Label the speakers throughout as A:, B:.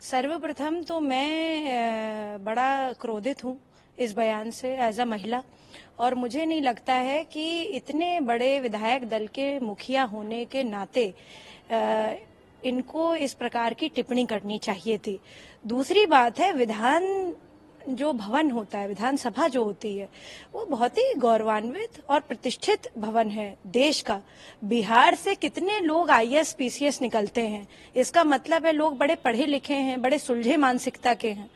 A: सर्वप्रथम तो मैं बड़ा क्रोधित हूँ इस बयान से एज अ महिला। और मुझे नहीं लगता है कि इतने बड़े विधायक दल के मुखिया होने के नाते इनको इस प्रकार की टिप्पणी करनी चाहिए थी। दूसरी बात है, विधान जो भवन होता है, विधानसभा जो होती है, वो बहुत ही गौरवान्वित और प्रतिष्ठित भवन है देश का। बिहार से कितने लोग आईएएस पीसीएस निकलते हैं, इसका मतलब है लोग बड़े पढ़े लिखे हैं, बड़े सुलझे मानसिकता के हैं।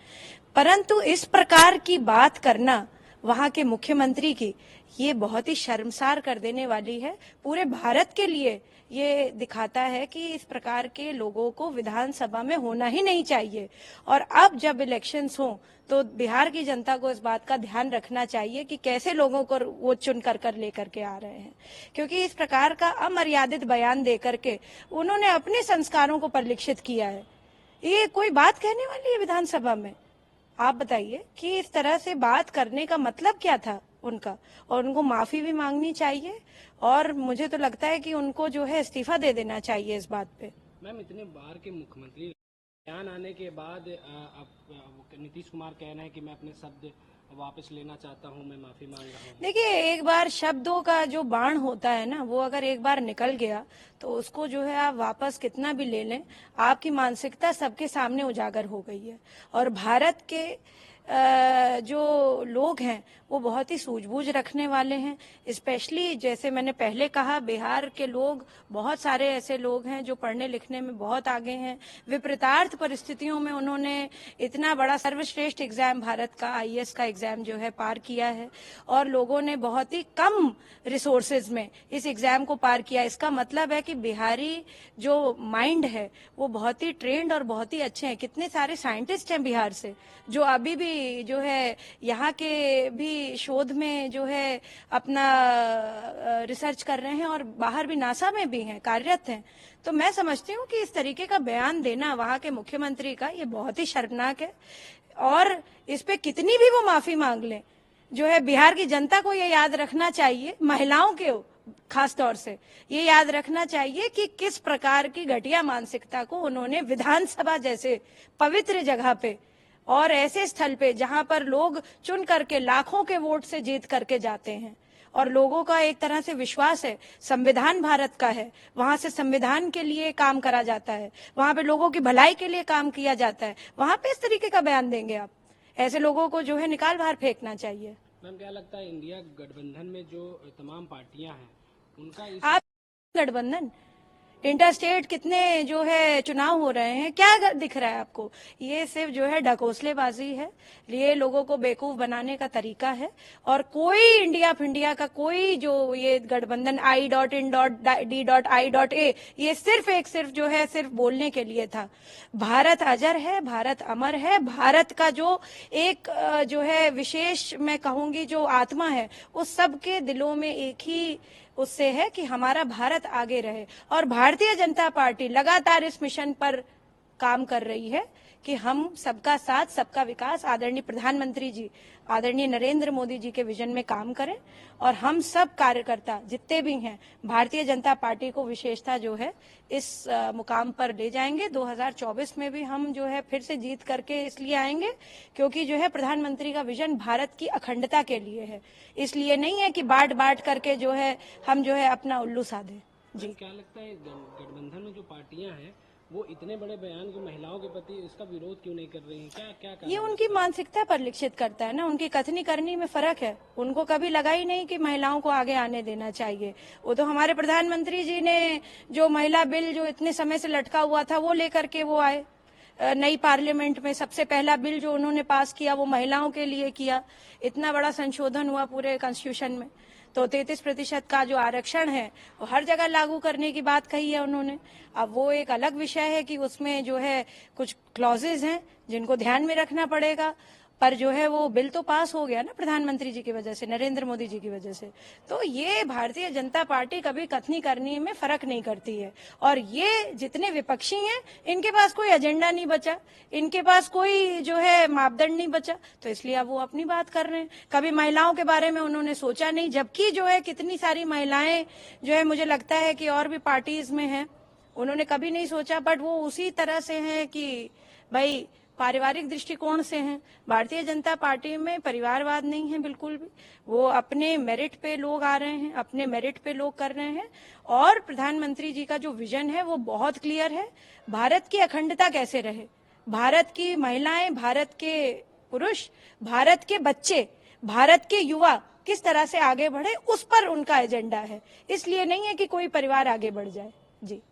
A: परंतु इस प्रकार की बात करना वहां के मुख्यमंत्री की, ये बहुत ही शर्मसार कर देने वाली है। पूरे भारत के लिए ये दिखाता है कि इस प्रकार के लोगों को विधानसभा में होना ही नहीं चाहिए। और अब जब इलेक्शंस हो तो बिहार की जनता को इस बात का ध्यान रखना चाहिए कि कैसे लोगों को वो चुन कर लेकर के आ रहे हैं, क्योंकि इस प्रकार का अमर्यादित बयान दे करके उन्होंने अपने संस्कारों को परिलक्षित किया है। ये कोई बात कहने वाली है विधानसभा में? आप बताइए कि इस तरह से बात करने का मतलब क्या था उनका। और उनको माफी भी मांगनी चाहिए, और मुझे तो लगता है कि उनको जो है इस्तीफा दे देना चाहिए इस बात पे।
B: मैम, इतने बार के मुख्यमंत्री बयान आने के बाद अब नीतीश कुमार कह रहे हैं कि मैं अपने शब्द वापस लेना चाहता हूं, मैं माफी मांग रहा हूं।
A: देखिए, एक बार शब्दों का जो बाण होता है ना, वो अगर एक बार निकल गया तो उसको जो है आप वापस कितना भी ले लें, आपकी मानसिकता सबके सामने उजागर हो गई है। और भारत के जो लोग हैं वो बहुत ही सूझबूझ रखने वाले हैं। स्पेशली जैसे मैंने पहले कहा, बिहार के लोग, बहुत सारे ऐसे लोग हैं जो पढ़ने लिखने में बहुत आगे हैं। विपरीतार्थ परिस्थितियों में उन्होंने इतना बड़ा सर्वश्रेष्ठ एग्जाम, भारत का आईएएस का एग्जाम जो है पार किया है, और लोगों ने बहुत ही कम रिसोर्सेज में इस एग्जाम को पार किया। इसका मतलब है कि बिहारी जो माइंड है वो बहुत ही ट्रेंड और बहुत ही अच्छे हैं। कितने सारे साइंटिस्ट हैं बिहार से जो अभी भी जो है यहाँ के भी शोध में जो है अपना रिसर्च कर रहे हैं, और बाहर भी नासा में भी हैं, कार्यरत हैं। तो मैं समझती हूँ कि इस तरीके का बयान देना वहां के मुख्यमंत्री का, ये बहुत ही शर्मनाक है। और इस पे कितनी भी वो माफी मांग लें, जो है बिहार की जनता को ये याद रखना चाहिए, महिलाओं के खास तौर से ये याद रखना चाहिए कि किस प्रकार की घटिया मानसिकता को उन्होंने विधानसभा जैसे पवित्र जगह पे और ऐसे स्थल पे जहां पर लोग चुन करके लाखों के वोट से जीत करके जाते हैं, और लोगों का एक तरह से विश्वास है, संविधान भारत का है, वहां से संविधान के लिए काम करा जाता है, वहां पे लोगों की भलाई के लिए काम किया जाता है, वहां पे इस तरीके का बयान देंगे आप? ऐसे लोगों को जो है निकाल बाहर फेंकना चाहिए।
B: मैम, क्या लगता है इंडिया गठबंधन में जो तमाम पार्टियां हैं उनका
A: आप गठबंधन, इंटर स्टेट कितने जो है चुनाव हो रहे हैं, क्या दिख रहा है आपको? ये सिर्फ जो है ढकोसलेबाजी है, ये लोगों को बेवकूफ बनाने का तरीका है। और कोई इंडिया फिंडिया का कोई जो ये गठबंधन I.in.D.I.A, ये सिर्फ जो है सिर्फ बोलने के लिए था। भारत अजर है, भारत अमर है। भारत का जो एक जो है विशेष, मैं कहूंगी, जो आत्मा है, उस सबके दिलों में एक ही उससे है कि हमारा भारत आगे रहे। और भारतीय जनता पार्टी लगातार इस मिशन पर काम कर रही है कि हम सबका साथ सबका विकास, आदरणीय प्रधानमंत्री जी, आदरणीय नरेंद्र मोदी जी के विजन में काम करें। और हम सब कार्यकर्ता जितने भी हैं, भारतीय जनता पार्टी को विशेषता जो है इस मुकाम पर ले जाएंगे। 2024 में भी हम जो है फिर से जीत करके इसलिए आएंगे क्योंकि जो है प्रधानमंत्री का विजन भारत की अखंडता के लिए है, इसलिए नहीं है कि बांट करके जो है हम जो है अपना उल्लू साधे। जी,
B: क्या लगता है गठबंधन में जो पार्टियां हैं वो इतने बड़े बयान को महिलाओं के प्रति इसका विरोध क्यों नहीं कर रही हैं? क्या
A: ये उनकी मानसिकता परिलक्षित करता है ना, उनकी कथनी करनी में फर्क है। उनको कभी लगा ही नहीं कि महिलाओं को आगे आने देना चाहिए। वो तो हमारे प्रधानमंत्री जी ने जो महिला बिल जो इतने समय से लटका हुआ था वो लेकर के वो आए नई पार्लियामेंट में। सबसे पहला बिल जो उन्होंने पास किया वो महिलाओं के लिए किया। इतना बड़ा संशोधन हुआ पूरे कॉन्स्टिट्यूशन में। तो 33% का जो आरक्षण है वो हर जगह लागू करने की बात कही है उन्होंने। अब वो एक अलग विषय है कि उसमें जो है कुछ क्लॉजेज हैं जिनको ध्यान में रखना पड़ेगा, पर जो है वो बिल तो पास हो गया ना प्रधानमंत्री जी की वजह से, नरेंद्र मोदी जी की वजह से। तो ये भारतीय जनता पार्टी कभी कथनी करने में फर्क नहीं करती है। और ये जितने विपक्षी हैं इनके पास कोई एजेंडा नहीं बचा, इनके पास कोई जो है मापदंड नहीं बचा, तो इसलिए अब वो अपनी बात कर रहे हैं। कभी महिलाओं के बारे में उन्होंने सोचा नहीं, जबकि जो है कितनी सारी महिलाएं जो है मुझे लगता है कि और भी पार्टीज में हैं, उन्होंने कभी नहीं सोचा। बट वो उसी तरह से हैं कि भाई पारिवारिक दृष्टिकोण से हैं। भारतीय जनता पार्टी में परिवारवाद नहीं है बिल्कुल भी। वो अपने मेरिट पे लोग आ रहे हैं, अपने मेरिट पे लोग कर रहे हैं। और प्रधानमंत्री जी का जो विजन है वो बहुत क्लियर है। भारत की अखंडता कैसे रहे, भारत की महिलाएं, भारत के पुरुष, भारत के बच्चे, भारत के युवा किस तरह से आगे बढ़े, उस पर उनका एजेंडा है। इसलिए नहीं है कि कोई परिवार आगे बढ़ जाए। जी।